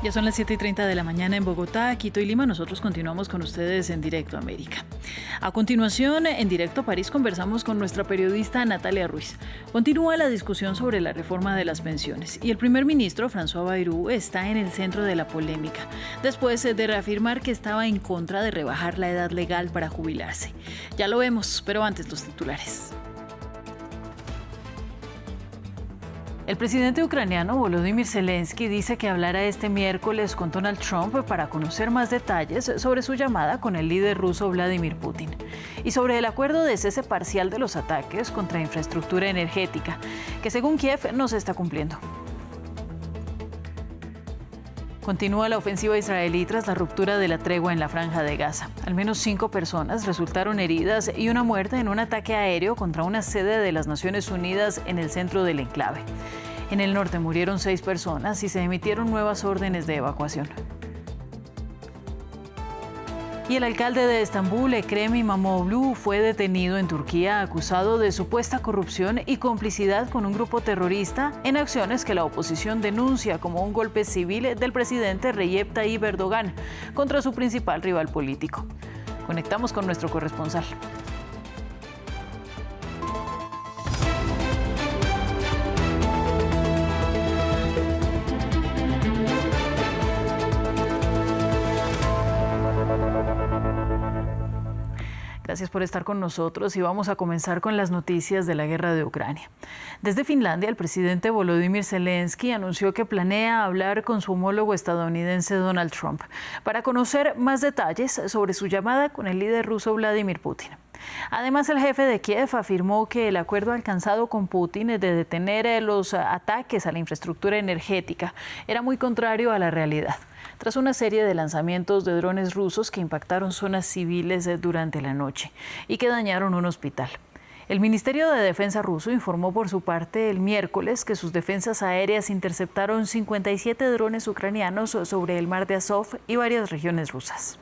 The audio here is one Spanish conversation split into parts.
Ya son las 7:30 de la mañana en Bogotá, Quito y Lima. Nosotros continuamos con ustedes en Directo América. A continuación, en Directo París, conversamos con nuestra periodista Natalia Ruiz. Continúa la discusión sobre la reforma de las pensiones y el primer ministro, François Bayrou, está en el centro de la polémica, después de reafirmar que estaba en contra de rebajar la edad legal para jubilarse. Ya lo vemos, pero antes los titulares. El presidente ucraniano Volodymyr Zelensky dice que hablará este miércoles con Donald Trump para conocer más detalles sobre su llamada con el líder ruso Vladimir Putin y sobre el acuerdo de cese parcial de los ataques contra infraestructura energética, que según Kiev no se está cumpliendo. Continúa la ofensiva israelí tras la ruptura de la tregua en la Franja de Gaza. Al menos 5 personas resultaron heridas y una muerte en un ataque aéreo contra una sede de las Naciones Unidas en el centro del enclave. En el norte murieron 6 personas y se emitieron nuevas órdenes de evacuación. Y el alcalde de Estambul, Ekrem İmamoğlu, fue detenido en Turquía acusado de supuesta corrupción y complicidad con un grupo terrorista en acciones que la oposición denuncia como un golpe civil del presidente Recep Tayyip Erdogan contra su principal rival político. Conectamos con nuestro corresponsal. Gracias por estar con nosotros y vamos a comenzar con las noticias de la guerra de Ucrania. Desde Finlandia, el presidente Volodymyr Zelensky anunció que planea hablar con su homólogo estadounidense Donald Trump para conocer más detalles sobre su llamada con el líder ruso Vladimir Putin. Además, el jefe de Kiev afirmó que el acuerdo alcanzado con Putin de detener los ataques a la infraestructura energética era muy contrario a la realidad, tras una serie de lanzamientos de drones rusos que impactaron zonas civiles durante la noche y que dañaron un hospital. El Ministerio de Defensa ruso informó por su parte el miércoles que sus defensas aéreas interceptaron 57 drones ucranianos sobre el mar de Azov y varias regiones rusas.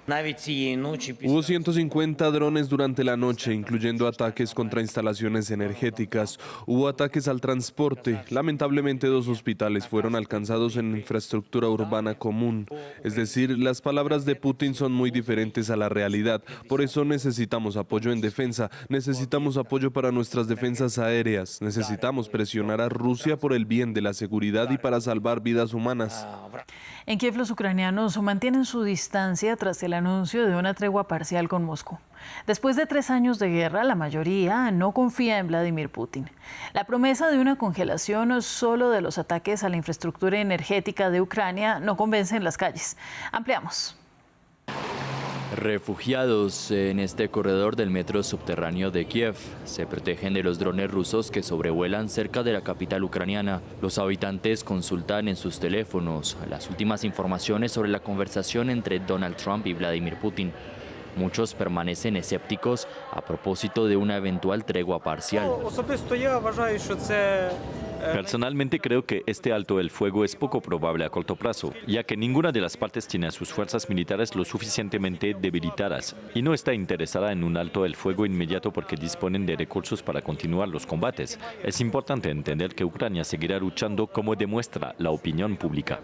Hubo 150 drones durante la noche, incluyendo ataques contra instalaciones energéticas. Hubo ataques al transporte. Lamentablemente, 2 hospitales fueron alcanzados en infraestructura urbana común. Es decir, las palabras de Putin son muy diferentes a la realidad. Por eso necesitamos apoyo en defensa. Necesitamos apoyo para nuestras defensas aéreas. Necesitamos presionar a Rusia por el bien de la seguridad y para salvar vidas humanas. En Kiev, los ucranianos mantienen su distancia tras el anuncio de una tregua parcial con Moscú. Después de 3 años de guerra, la mayoría no confía en Vladimir Putin. La promesa de una congelación solo de los ataques a la infraestructura energética de Ucrania no convence en las calles. Ampliamos. Refugiados en este corredor del metro subterráneo de Kiev se protegen de los drones rusos que sobrevuelan cerca de la capital ucraniana. Los habitantes consultan en sus teléfonos las últimas informaciones sobre la conversación entre Donald Trump y Vladimir Putin. Muchos permanecen escépticos a propósito de una eventual tregua parcial. Personalmente creo que este alto el fuego es poco probable a corto plazo, ya que ninguna de las partes tiene a sus fuerzas militares lo suficientemente debilitadas y no está interesada en un alto el fuego inmediato porque disponen de recursos para continuar los combates. Es importante entender que Ucrania seguirá luchando como demuestra la opinión pública.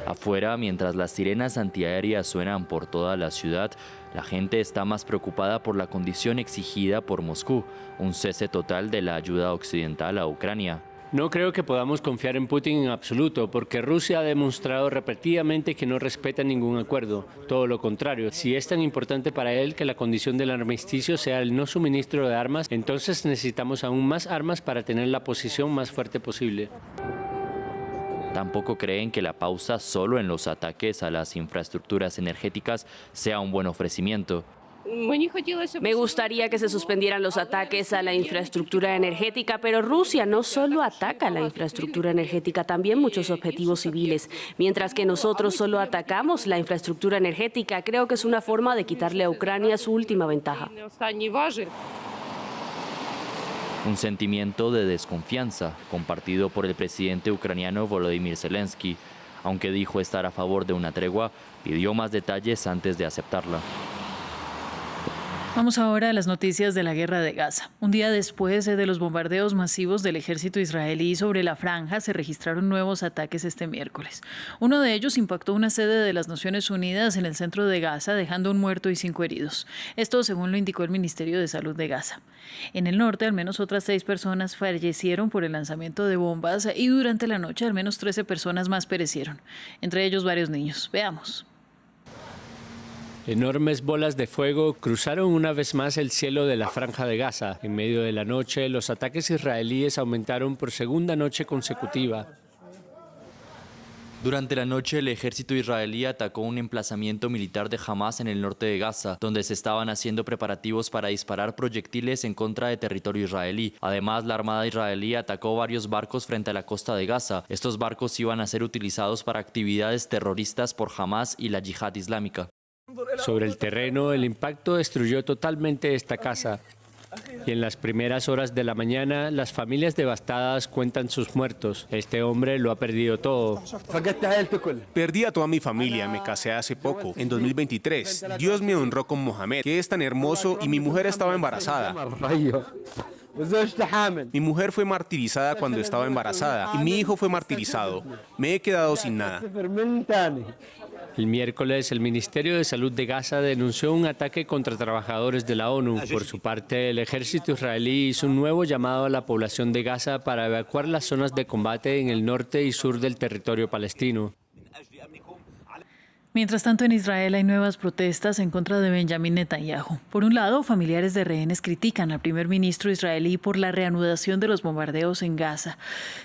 Afuera, mientras las sirenas antiaéreas suenan por toda la ciudad, la gente está más preocupada por la condición exigida por Moscú, un cese total de la ayuda occidental a Ucrania. No creo que podamos confiar en Putin en absoluto, porque Rusia ha demostrado repetidamente que no respeta ningún acuerdo. Todo lo contrario, si es tan importante para él que la condición del armisticio sea el no suministro de armas, entonces necesitamos aún más armas para tener la posición más fuerte posible. Tampoco creen que la pausa solo en los ataques a las infraestructuras energéticas sea un buen ofrecimiento. Me gustaría que se suspendieran los ataques a la infraestructura energética, pero Rusia no solo ataca la infraestructura energética, también muchos objetivos civiles. Mientras que nosotros solo atacamos la infraestructura energética, creo que es una forma de quitarle a Ucrania su última ventaja. Un sentimiento de desconfianza compartido por el presidente ucraniano Volodymyr Zelensky. Aunque dijo estar a favor de una tregua, pidió más detalles antes de aceptarla. Vamos ahora a las noticias de la guerra de Gaza. Un día después de los bombardeos masivos del ejército israelí sobre la franja, se registraron nuevos ataques este miércoles. Uno de ellos impactó una sede de las Naciones Unidas en el centro de Gaza, dejando un muerto y 5 heridos. Esto según lo indicó el Ministerio de Salud de Gaza. En el norte, al menos otras 6 personas fallecieron por el lanzamiento de bombas y durante la noche al menos 13 personas más perecieron, entre ellos varios niños. Veamos. Enormes bolas de fuego cruzaron una vez más el cielo de la Franja de Gaza. En medio de la noche, los ataques israelíes aumentaron por segunda noche consecutiva. Durante la noche, el ejército israelí atacó un emplazamiento militar de Hamas en el norte de Gaza, donde se estaban haciendo preparativos para disparar proyectiles en contra de territorio israelí. Además, la Armada israelí atacó varios barcos frente a la costa de Gaza. Estos barcos iban a ser utilizados para actividades terroristas por Hamas y la Yihad Islámica. Sobre el terreno, el impacto destruyó totalmente esta casa. Y en las primeras horas de la mañana, las familias devastadas cuentan sus muertos. Este hombre lo ha perdido todo. Perdí a toda mi familia, me casé hace poco, en 2023. Dios me honró con Mohamed, que es tan hermoso, y mi mujer estaba embarazada. Mi mujer fue martirizada cuando estaba embarazada, y mi hijo fue martirizado. Me he quedado sin nada. El miércoles, el Ministerio de Salud de Gaza denunció un ataque contra trabajadores de la ONU. Por su parte, el ejército israelí hizo un nuevo llamado a la población de Gaza para evacuar las zonas de combate en el norte y sur del territorio palestino. Mientras tanto, en Israel hay nuevas protestas en contra de Benjamin Netanyahu. Por un lado, familiares de rehenes critican al primer ministro israelí por la reanudación de los bombardeos en Gaza,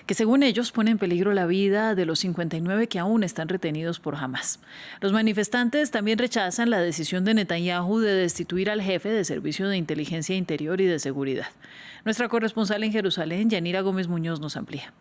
que según ellos pone en peligro la vida de los 59 que aún están retenidos por Hamas. Los manifestantes también rechazan la decisión de Netanyahu de destituir al jefe de Servicio de Inteligencia Interior y de Seguridad. Nuestra corresponsal en Jerusalén, Yanira Gómez Muñoz, nos amplía.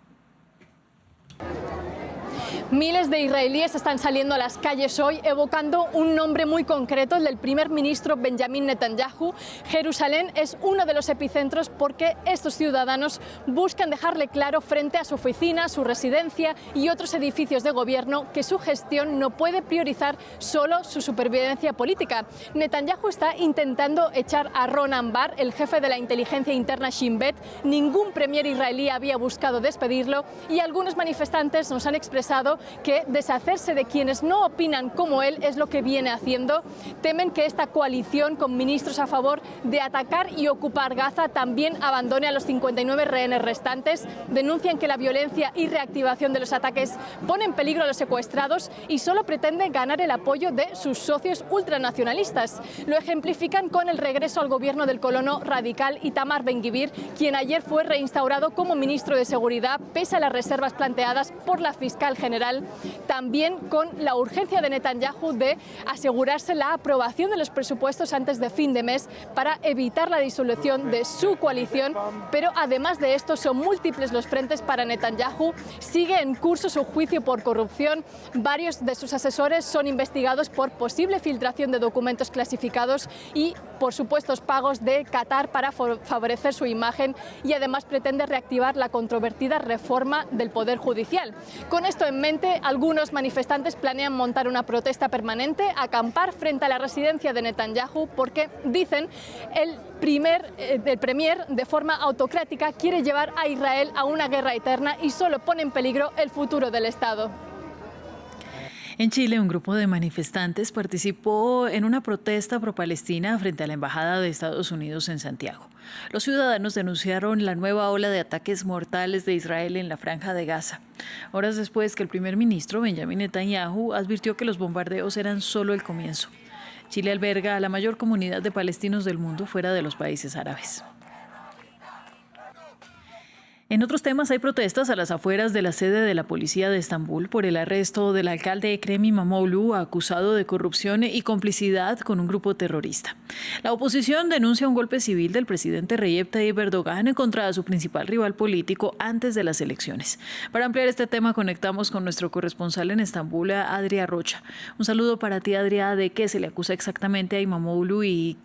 Miles de israelíes están saliendo a las calles hoy evocando un nombre muy concreto, el del primer ministro Benjamin Netanyahu. Jerusalén es uno de los epicentros porque estos ciudadanos buscan dejarle claro frente a su oficina, su residencia y otros edificios de gobierno que su gestión no puede priorizar solo su supervivencia política. Netanyahu está intentando echar a Ronan Bar, el jefe de la inteligencia interna Shin Bet. Ningún premier israelí había buscado despedirlo y algunos manifestantes nos han expresado que deshacerse de quienes no opinan como él es lo que viene haciendo. Temen que esta coalición con ministros a favor de atacar y ocupar Gaza también abandone a los 59 rehenes restantes. Denuncian que la violencia y reactivación de los ataques pone en peligro a los secuestrados y solo pretende ganar el apoyo de sus socios ultranacionalistas. Lo ejemplifican con el regreso al gobierno del colono radical Itamar Ben-Gvir, quien ayer fue reinstaurado como ministro de Seguridad pese a las reservas planteadas por la fiscal general. También con la urgencia de Netanyahu de asegurarse la aprobación de los presupuestos antes de fin de mes para evitar la disolución de su coalición. Pero además de esto, son múltiples los frentes para Netanyahu. Sigue en curso su juicio por corrupción. Varios de sus asesores son investigados por posible filtración de documentos clasificados y por supuestos pagos de Qatar para favorecer su imagen, y además pretende reactivar la controvertida reforma del Poder Judicial. Con esto en mente, algunos manifestantes planean montar una protesta permanente, acampar frente a la residencia de Netanyahu porque, dicen, el premier de forma autocrática quiere llevar a Israel a una guerra eterna y solo pone en peligro el futuro del Estado. En Chile, un grupo de manifestantes participó en una protesta pro-palestina frente a la Embajada de Estados Unidos en Santiago. Los ciudadanos denunciaron la nueva ola de ataques mortales de Israel en la Franja de Gaza, horas después que el primer ministro Benjamin Netanyahu advirtió que los bombardeos eran solo el comienzo. Chile alberga a la mayor comunidad de palestinos del mundo fuera de los países árabes. En otros temas, hay protestas a las afueras de la sede de la policía de Estambul por el arresto del alcalde Ekrem İmamoğlu, acusado de corrupción y complicidad con un grupo terrorista. La oposición denuncia un golpe civil del presidente Recep Tayyip Erdogan contra su principal rival político antes de las elecciones. Para ampliar este tema, conectamos con nuestro corresponsal en Estambul, Adrià Rocha. Un saludo para ti, Adrià. ¿De qué se le acusa exactamente a İmamoğlu y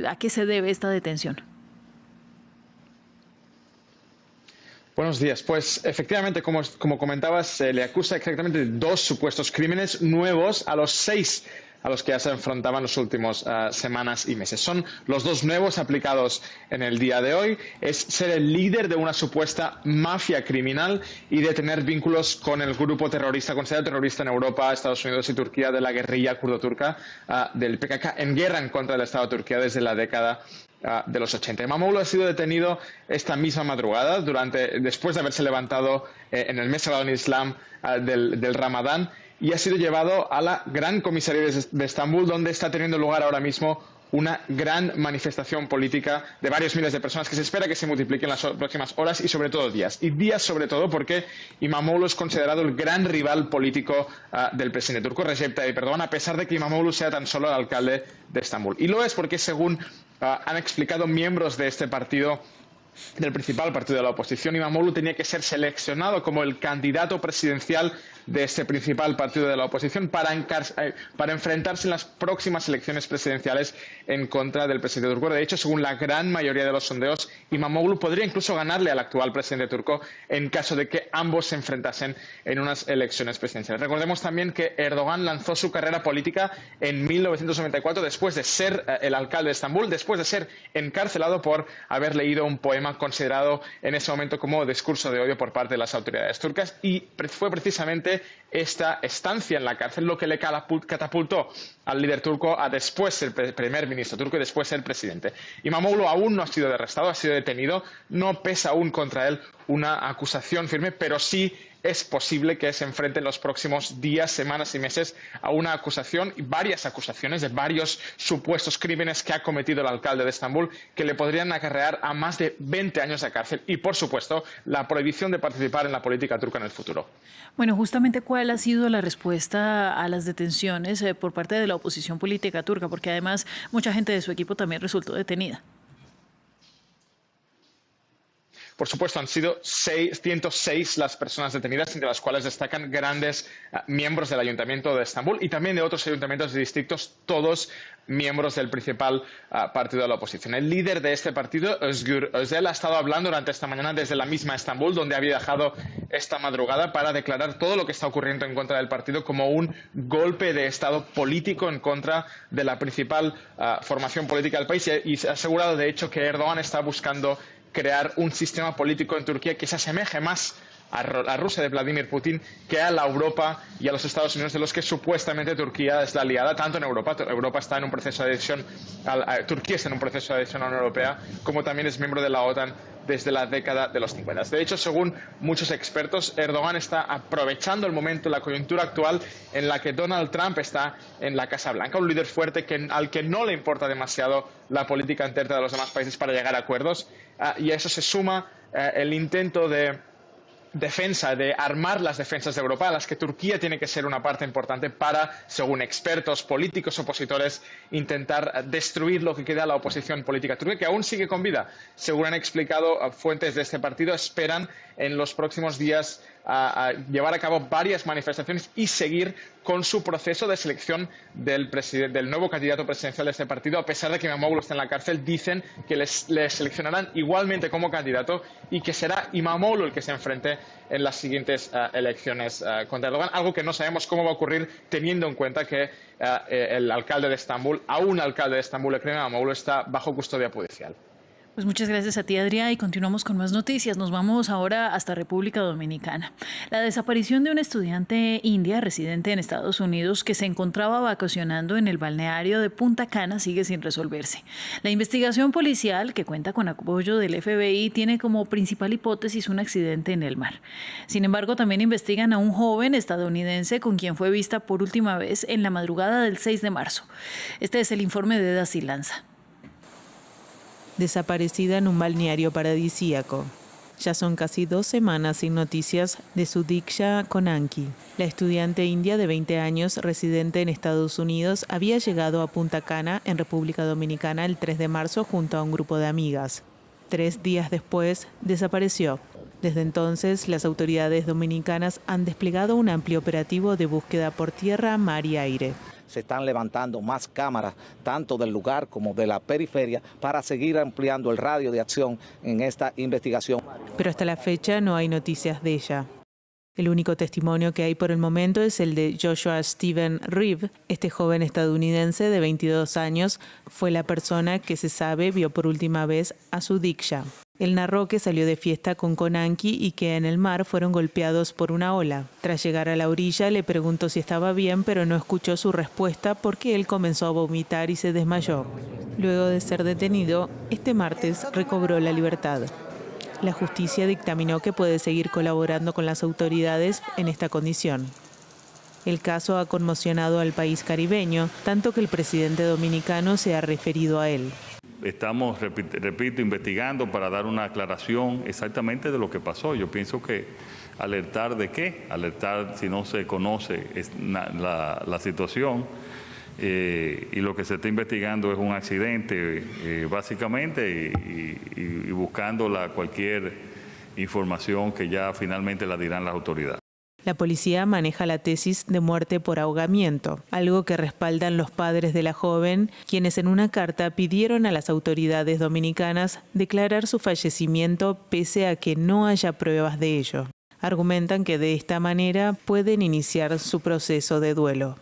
a qué se debe esta detención? Buenos días. Pues efectivamente, como comentabas, se le acusa exactamente de 2 supuestos crímenes nuevos a los 6 a los que ya se enfrentaban los últimos semanas y meses. Son los dos nuevos aplicados en el día de hoy. Es ser el líder de una supuesta mafia criminal y de tener vínculos con el grupo terrorista, considerado terrorista en Europa, Estados Unidos y Turquía, de la guerrilla kurdo-turca del PKK, en guerra en contra del Estado de Turquía desde la década de los 80. Imamoglu ha sido detenido esta misma madrugada, después de haberse levantado en el mes sagrado en Islam del Ramadán, y ha sido llevado a la Gran Comisaría de Estambul, donde está teniendo lugar ahora mismo una gran manifestación política de varios miles de personas que se espera que se multipliquen en las próximas horas y sobre todo días. Y días sobre todo porque Imamoglu es considerado el gran rival político del presidente turco Recep Tayyip Erdogan, a pesar de que Imamoglu sea tan solo el alcalde de Estambul. Y lo es porque, según han explicado miembros de este partido, del principal partido de la oposición, Imamoglu tenía que ser seleccionado como el candidato presidencial de este principal partido de la oposición para enfrentarse en las próximas elecciones presidenciales en contra del presidente turco. De hecho, según la gran mayoría de los sondeos, Imamoglu podría incluso ganarle al actual presidente turco en caso de que ambos se enfrentasen en unas elecciones presidenciales. Recordemos también que Erdogan lanzó su carrera política en 1994 después de ser el alcalde de Estambul, después de ser encarcelado por haber leído un poema considerado en ese momento como discurso de odio por parte de las autoridades turcas, y fue precisamente esta estancia en la cárcel lo que le catapultó al líder turco a después ser primer ministro turco y después ser presidente. Imamoglu aún no ha sido arrestado, ha sido detenido, no pesa aún contra él una acusación firme, pero sí es posible que se enfrente en los próximos días, semanas y meses a una acusación y varias acusaciones de varios supuestos crímenes que ha cometido el alcalde de Estambul, que le podrían acarrear a más de 20 años de cárcel y, por supuesto, la prohibición de participar en la política turca en el futuro. Bueno, justamente, ¿cuál ha sido la respuesta a las detenciones por parte de la oposición política turca? Porque además mucha gente de su equipo también resultó detenida. Por supuesto, han sido 106 las personas detenidas, entre las cuales destacan grandes miembros del Ayuntamiento de Estambul y también de otros ayuntamientos de distritos, todos miembros del principal partido de la oposición. El líder de este partido, Özgür Özel, ha estado hablando durante esta mañana desde la misma Estambul, donde había viajado esta madrugada para declarar todo lo que está ocurriendo en contra del partido como un golpe de Estado político en contra de la principal formación política del país, y ha asegurado, de hecho, que Erdogan está buscando crear un sistema político en Turquía que se asemeje más a Rusia de Vladimir Putin que a la Europa y a los Estados Unidos, de los que supuestamente Turquía es la aliada, tanto en Europa. Europa está en un proceso de adhesión, Turquía está en un proceso de adhesión a la Unión Europea, como también es miembro de la OTAN desde la década de los 50. De hecho, según muchos expertos, Erdogan está aprovechando el momento, la coyuntura actual en la que Donald Trump está en la Casa Blanca, un líder fuerte al que no le importa demasiado la política interna de los demás países para llegar a acuerdos, y a eso se suma el intento de defensa, de armar las defensas de Europa, a las que Turquía tiene que ser una parte importante para, según expertos, políticos, opositores, intentar destruir lo que queda de la oposición política turca, que aún sigue con vida. Según han explicado fuentes de este partido, esperan en los próximos días a llevar a cabo varias manifestaciones y seguir con su proceso de selección del nuevo candidato presidencial de este partido. A pesar de que Imamoglu está en la cárcel, dicen que le seleccionarán igualmente como candidato y que será Imamoglu el que se enfrente en las siguientes elecciones contra Erdogan, algo que no sabemos cómo va a ocurrir, teniendo en cuenta que el alcalde de Estambul, aún alcalde de Estambul, Ekrem İmamoğlu, está bajo custodia judicial. Pues muchas gracias a ti, Adrián, y continuamos con más noticias. Nos vamos ahora hasta República Dominicana. La desaparición de una estudiante india residente en Estados Unidos que se encontraba vacacionando en el balneario de Punta Cana sigue sin resolverse. La investigación policial, que cuenta con apoyo del FBI, tiene como principal hipótesis un accidente en el mar. Sin embargo, también investigan a un joven estadounidense con quien fue vista por última vez en la madrugada del 6 de marzo. Este es el informe de Daci Lanza. Desaparecida en un balneario paradisíaco. Ya son casi 2 semanas sin noticias de Sudiksha Konanki. La estudiante india de 20 años, residente en Estados Unidos, había llegado a Punta Cana, en República Dominicana, el 3 de marzo junto a un grupo de amigas. 3 días después, desapareció. Desde entonces, las autoridades dominicanas han desplegado un amplio operativo de búsqueda por tierra, mar y aire. Se están levantando más cámaras, tanto del lugar como de la periferia, para seguir ampliando el radio de acción en esta investigación. Pero hasta la fecha no hay noticias de ella. El único testimonio que hay por el momento es el de Joshua Steven Reeve. Este joven estadounidense de 22 años fue la persona que se sabe vio por última vez a su Diksha. Él narró que salió de fiesta con Konanki y que en el mar fueron golpeados por una ola. Tras llegar a la orilla le preguntó si estaba bien, pero no escuchó su respuesta porque él comenzó a vomitar y se desmayó. Luego de ser detenido, este martes recobró la libertad. La justicia dictaminó que puede seguir colaborando con las autoridades en esta condición. El caso ha conmocionado al país caribeño, tanto que el presidente dominicano se ha referido a él. Estamos, repito, investigando para dar una aclaración exactamente de lo que pasó. Yo pienso que alertar de qué, alertar si no se conoce la situación. Y lo que se está investigando es un accidente, básicamente, y buscando cualquier información que ya finalmente la dirán las autoridades. La policía maneja la tesis de muerte por ahogamiento, algo que respaldan los padres de la joven, quienes en una carta pidieron a las autoridades dominicanas declarar su fallecimiento pese a que no haya pruebas de ello. Argumentan que de esta manera pueden iniciar su proceso de duelo.